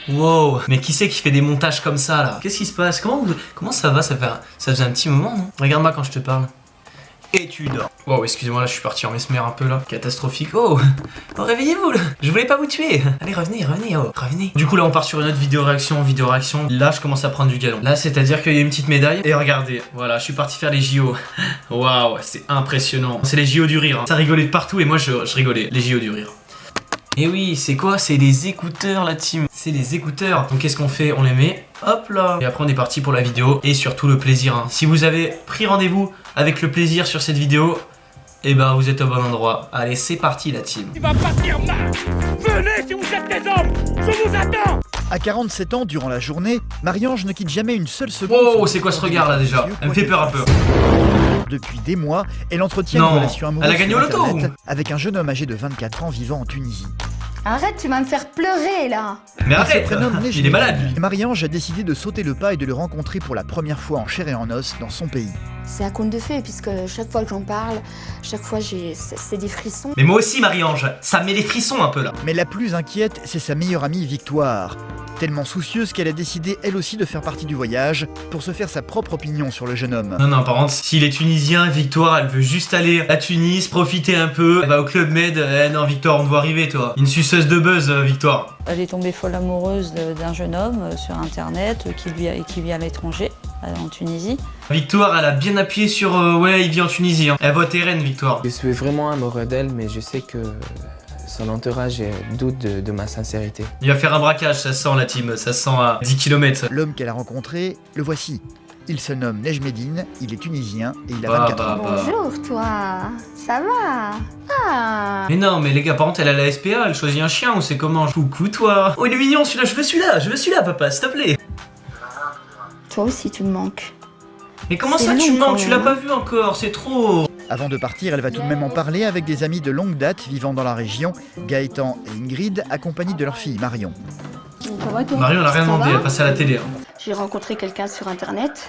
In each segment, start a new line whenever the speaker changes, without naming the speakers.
Wow, mais qui c'est qui fait des montages comme ça là? Qu'est-ce qui se passe? Comment ça va? Ça faisait un petit moment, non? Regarde-moi quand je te parle. Et tu dors. Wow, excusez-moi, là je suis parti en mesmer un peu là. Catastrophique. Oh, réveillez-vous là. Je voulais pas vous tuer. Allez, revenez, oh, revenez. Du coup là on part sur une autre vidéo réaction. Là je commence à prendre du galon. Là c'est-à-dire qu'il y a une petite médaille. Et regardez, voilà, je suis parti faire les JO. Waouh, c'est impressionnant. C'est les JO du rire. Ça rigolait de partout et moi je rigolais. Les JO du rire. Et oui, c'est quoi? C'est les écouteurs la team. C'est les écouteurs. Donc qu'est-ce qu'on fait? On les met, hop là. Et après on est parti pour la vidéo. Et surtout le plaisir, hein. Si vous avez pris rendez-vous avec le plaisir sur cette vidéo, eh ben vous êtes au bon endroit. Allez, c'est parti la team.
Tu vas partir mal. Venez si vous êtes des hommes. Je vous attends.
À 47 ans, durant la journée, Marie-Ange ne quitte jamais une seule seconde.
Oh, c'est quoi ce regard là déjà? Elle me fait peur un peu.
Depuis des mois, elle entretient une relation amoureuse
elle a gagné au loto
avec un jeune homme âgé de 24 ans vivant en Tunisie.
Arrête, tu vas me faire pleurer là.
Mais arrête, il est malade lui.
Marie-Ange a décidé de sauter le pas et de le rencontrer pour la première fois en chair et en os dans son pays.
C'est un conte de fées puisque chaque fois que j'en parle, chaque fois c'est des frissons.
Mais moi aussi Marie-Ange, ça me met les frissons un peu là.
Mais la plus inquiète, c'est sa meilleure amie Victoire. Tellement soucieuse qu'elle a décidé elle aussi de faire partie du voyage pour se faire sa propre opinion sur le jeune homme.
Non, par contre, s'il est tunisien, Victoire, elle veut juste aller à Tunis, profiter un peu, elle va au Club Med. Eh non, Victoire, on te voit arriver, toi. Une suceuse de buzz, Victoire.
Elle est tombée folle amoureuse d'un jeune homme sur internet qui vit à l'étranger, en Tunisie.
Victoire, elle a bien appuyé sur ouais, il vit en Tunisie. Hein. Elle vote RN, Victoire.
Je suis vraiment amoureux d'elle, mais je sais que son entourage doute de ma sincérité.
Il va faire un braquage, ça sent la team, ça sent à 10 km.
L'homme qu'elle a rencontré, le voici. Il se nomme Nejmedine, il est tunisien et il a 24 ans.
Bonjour toi, ça va? Ah.
Mais non, mais les gars, par contre, elle a la SPA, elle choisit un chien ou c'est comment? Coucou toi. Oh, il est mignon celui-là, je veux celui-là, papa, s'il te plaît.
Toi aussi tu me manques.
Mais comment ça tu manques? Tu l'as pas vu encore, c'est trop.
Avant de partir, elle va tout de même en parler avec des amis de longue date vivant dans la région, Gaëtan et Ingrid, accompagnés de leur fille Marion.
Marion, elle a rien demandé, elle passe à la télé. Hein.
J'ai rencontré quelqu'un sur internet.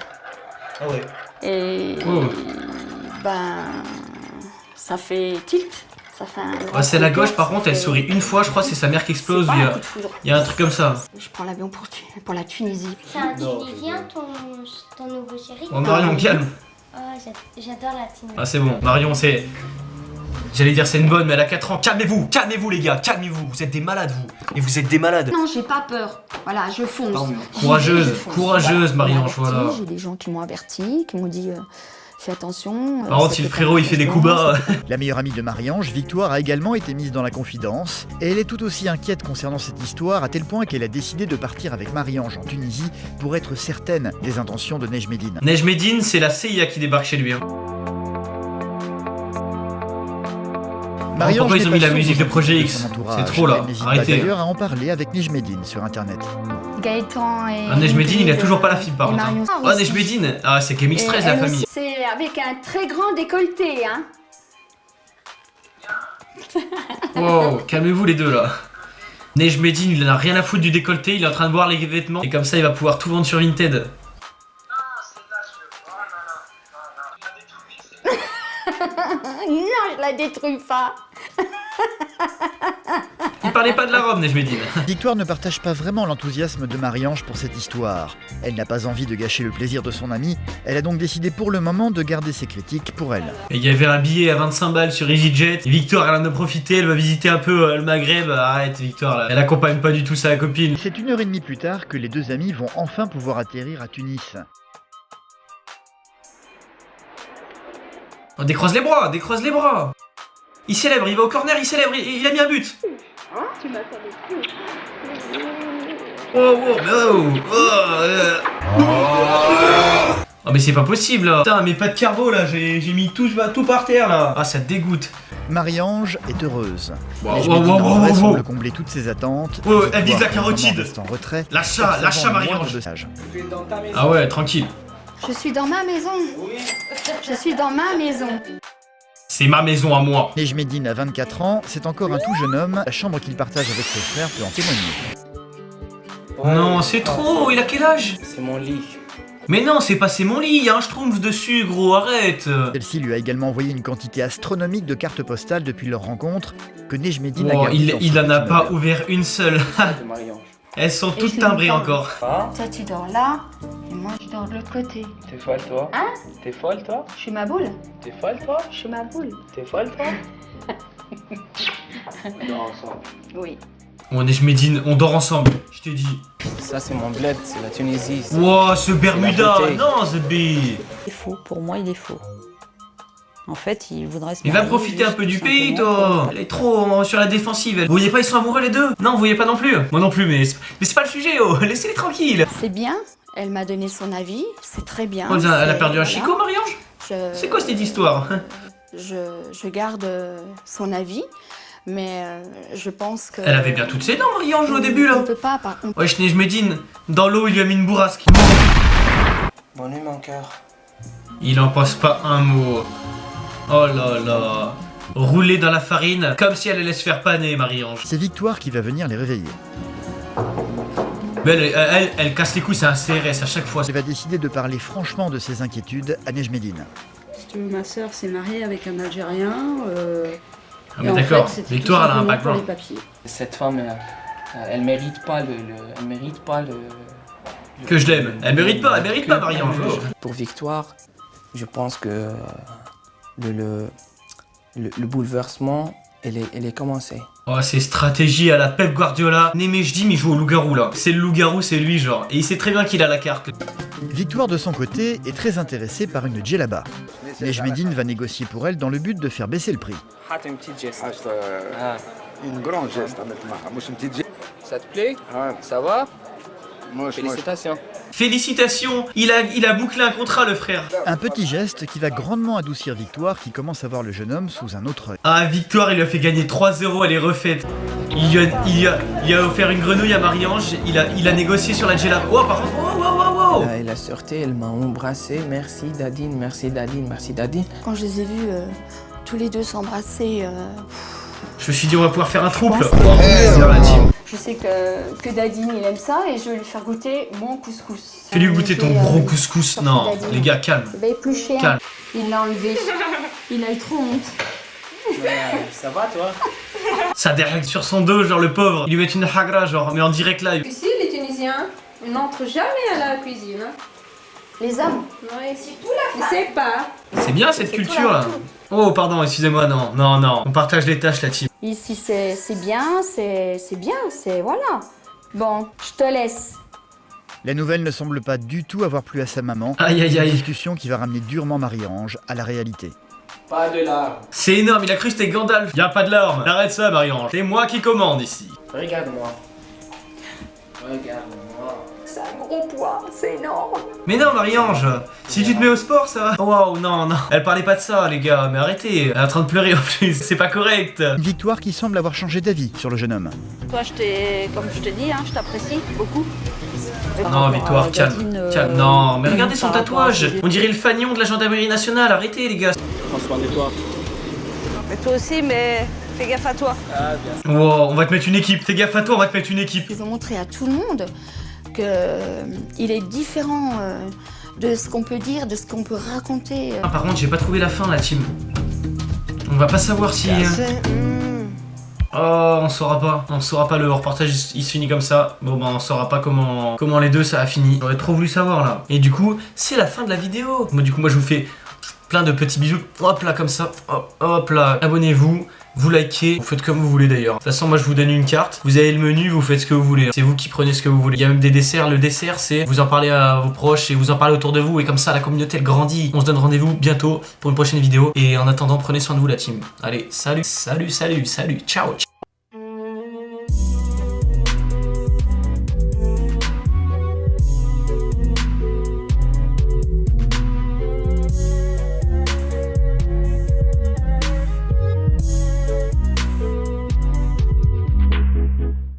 Ah ouais.
Et ben ça fait tilt. Ça fait un
c'est la gauche, par contre, elle sourit une fois, je crois que c'est sa mère qui explose. Il y a un truc comme ça.
Je prends l'avion pour la Tunisie.
C'est un Tunisien ton nouveau chéri?
Oh Marion, calme.
Oh, j'adore la Tunisie.
Ah c'est bon, Marion c'est... J'allais dire c'est une bonne mais elle a 4 ans. Calmez-vous les gars, calmez-vous. Vous êtes des malades vous. Et vous êtes des malades.
Non, j'ai pas peur. Voilà, je fonce.
Courageuse Marion, voilà.
J'ai des gens qui m'ont averti, qui m'ont dit fais attention.
Par contre si le frérot il fait des coups bas...
La meilleure amie de Marie-Ange, Victoire, a également été mise dans la confidence. Et elle est tout aussi inquiète concernant cette histoire à tel point qu'elle a décidé de partir avec Marie-Ange en Tunisie pour être certaine des intentions de Nejmedine.
Nejmedine, c'est la CIA qui débarque chez lui. Hein. Pourquoi ils ont mis la musique de Projet X? C'est trop là, arrêtez.
D'ailleurs à en parler avec Nejmedine sur internet.
Gaëtan et...
Nejmedine, il a toujours pas la fibre par contre. Oh Nejmedine, ah c'est MX13 la famille.
C'est avec un très grand décolleté, hein.
Wow, calmez-vous les deux là. Nejmedine, il en a rien à foutre du décolleté, il est en train de voir les vêtements. Et comme ça il va pouvoir tout vendre sur Vinted.
Non, je la détruis pas.
Il parlait pas de la robe, Nejmedine.
Victoire ne partage pas vraiment l'enthousiasme de Marie-Ange pour cette histoire. Elle n'a pas envie de gâcher le plaisir de son amie, elle a donc décidé pour le moment de garder ses critiques pour elle.
Et il y avait un billet à 25 balles sur EasyJet. Et Victoire, elle en a profité, elle va visiter un peu le Maghreb. Arrête Victoire, là. Elle accompagne pas du tout sa copine.
C'est 1h30 plus tard que les deux amis vont enfin pouvoir atterrir à Tunis.
Oh, décroise les bras. Il célèbre, il va au corner, il célèbre, il a mis un but.
Tu m'as fait des
Oh mais c'est pas possible là. Putain mais pas de carbo là, j'ai mis tout par terre là. Ah ça te dégoûte.
Marie-Ange est heureuse.
Wow,
semble combler toutes ses attentes.
Elle vise la carotide.
En retrait.
Lâcha Marie-Ange. Ah ouais, tranquille.
Je suis dans ma maison. Je suis dans ma maison.
C'est ma maison à moi.
Nejmedine a 24 ans, c'est encore un tout jeune homme. La chambre qu'il partage avec ses frères peut en témoigner.
Non, c'est trop, il a quel âge?
C'est mon lit.
Mais non, c'est pas c'est mon lit, y'a un schtroumpf dessus, gros, arrête.
Celle-ci lui a également envoyé une quantité astronomique de cartes postales depuis leur rencontre que Nejmedine a
Oh,
gardées dans
il
son
en a
petit
pas
modèle.
ouvert une seule. Elles sont
Et
toutes
je
timbrées
l'entends.
encore.
Toi, tu dors là, et moi, je dors de l'autre côté.
T'es folle, toi?
Hein?
T'es folle, toi?
Je suis ma boule.
T'es folle, toi?
Je suis ma boule.
T'es folle, toi? On dort ensemble.
Oui.
On est Nejmedine, on dort ensemble, je t'ai dit.
Ça, c'est mon bled, c'est la Tunisie.
Wow, ce Bermuda,
beauté.
non, ce B.
Il est faux, pour moi il est faux. En fait, il voudrait se
Il va
marier
profiter un
juste
peu du
tout
pays,
simplement
toi.
pour-
Elle est trop sur la défensive. Vous voyez pas, ils sont amoureux les deux. Non, vous voyez pas non plus. Moi non plus, mais c'est pas le sujet, oh. Laissez-les tranquilles.
C'est bien, elle m'a donné son avis, c'est très bien.
Oh, elle a
c'est-
perdu un
voilà.
chicot, Marie-Ange. C'est quoi cette histoire?
Je garde son avis, mais je pense que...
Elle avait bien toutes ses dents, Marie-Ange, au début,
On
là.
peut pas, par contre.
Wesh, Nejmedine, dans l'eau, il lui a mis une bourrasque.
Bonne nuit, mon cœur.
Il en passe pas un mot. Oh là là. Rouler dans la farine, comme si elle allait se faire paner, Marie-Ange.
C'est Victoire qui va venir les réveiller.
Mais elle casse les couilles, c'est un CRS à chaque fois.
Elle va décider de parler franchement de ses inquiétudes à Nejmedine.
Si tu veux, ma sœur s'est mariée avec un Algérien.
Ah, mais d'accord, Victoire, elle a un background.
Cette femme, elle mérite pas elle mérite pas
Que je l'aime. Elle mérite pas, Marie-Ange. Oh.
Pour Victoire, je pense que le bouleversement, elle est commencé.
Oh, c'est stratégie à la Pep Guardiola. Nejmedine, il joue au loup-garou là. C'est le loup-garou, c'est lui, genre. Et il sait très bien qu'il a la carte.
Victoire, de son côté, est très intéressée par une djellaba. Nejmedine va négocier pour elle dans le but de faire baisser le prix.
Une petite geste.
Une grande geste à mettre معها مش une petite geste.
Ça te plaît? Ça va? Félicitations.
Félicitations, il a bouclé un contrat, le frère.
Un petit geste qui va grandement adoucir Victoire qui commence à voir le jeune homme sous un autre œil.
Ah, Victoire, il lui a fait gagner 3-0, elle est refaite. Il a offert une grenouille à Marie-Ange, il a négocié sur la Jella. Oh, par contre, oh.
Et la sûreté, elle m'a embrassé. Merci Dadine, merci Dadine, merci Dadine.
Quand je les ai vus tous les deux s'embrasser,
Je me suis dit, on va pouvoir faire un trouble.
pense que-
Sur la team.
je sais que Dadine il aime ça et je vais lui faire goûter mon couscous.
Fais-lui goûter ton gros couscous. Non, les gars, calme.
Il va éplucher.
Calme.
Il l'a enlevé. Il a eu trop honte.
Ça va toi?
Ça direct sur son dos, genre le pauvre. Il lui met une hagra, genre, mais en direct live.
Ici, les Tunisiens n'entrent jamais à la cuisine. Hein.
Les hommes.
Ouais, c'est tout la femme. C'est pas.
C'est bien cette culture là. Oh, pardon, excusez-moi, non. On partage les tâches, la team.
Ici c'est bien, c'est voilà. Bon, je te laisse.
La nouvelle ne semble pas du tout avoir plu à sa maman.
Aïe, aïe,
Une
aïe.
discussion qui va ramener durement Marie-Ange à la réalité.
Pas de larmes.
C'est énorme, il a cru que c'était Gandalf. Y'a pas de larmes. Arrête ça, Marie-Ange. C'est moi qui commande ici.
Regarde-moi. Regarde-moi.
C'est un gros poids, c'est énorme.
Mais non, Marie-Ange, si tu te mets au sport, ça va. Oh, waouh, non. Elle parlait pas de ça, les gars, mais arrêtez. Elle est en train de pleurer en plus, c'est pas correct.
Une Victoire qui semble avoir changé d'avis sur le jeune homme.
Toi, comme je te dis, hein, je t'apprécie beaucoup. Mais par
Non,
rapport
Victoire,
à
calme.
Dadine,
Calme. Non, mais regardez son
par rapport à
tatouage.
ses-
On dirait le fanion de la gendarmerie nationale. Arrêtez, les gars.
Prends soin de toi.
Mais toi aussi, mais fais gaffe à toi.
Ah, bien.
Wow, on va te mettre une équipe. Fais gaffe à toi, on va te mettre une équipe.
Je veux montrer à tout le monde qu'il est différent de ce qu'on peut dire, de ce qu'on peut raconter.
Ah, par contre, j'ai pas trouvé la fin, la team. On va pas savoir si. Oh, on saura pas, le reportage il se finit comme ça. Bon bah on saura pas comment les deux ça a fini. J'aurais trop voulu savoir là. Et du coup, c'est la fin de la vidéo. Moi je vous fais plein de petits bisous. Hop là comme ça. Hop là. Abonnez-vous. Vous likez, vous faites comme vous voulez d'ailleurs. De toute façon, moi je vous donne une carte, vous avez le menu, vous faites ce que vous voulez. C'est vous qui prenez ce que vous voulez. Il y a même des desserts. Le dessert, c'est vous en parlez à vos proches et vous en parlez autour de vous. Et comme ça, la communauté elle grandit. On se donne rendez-vous bientôt pour une prochaine vidéo. Et en attendant, prenez soin de vous la team. Allez, salut. Ciao.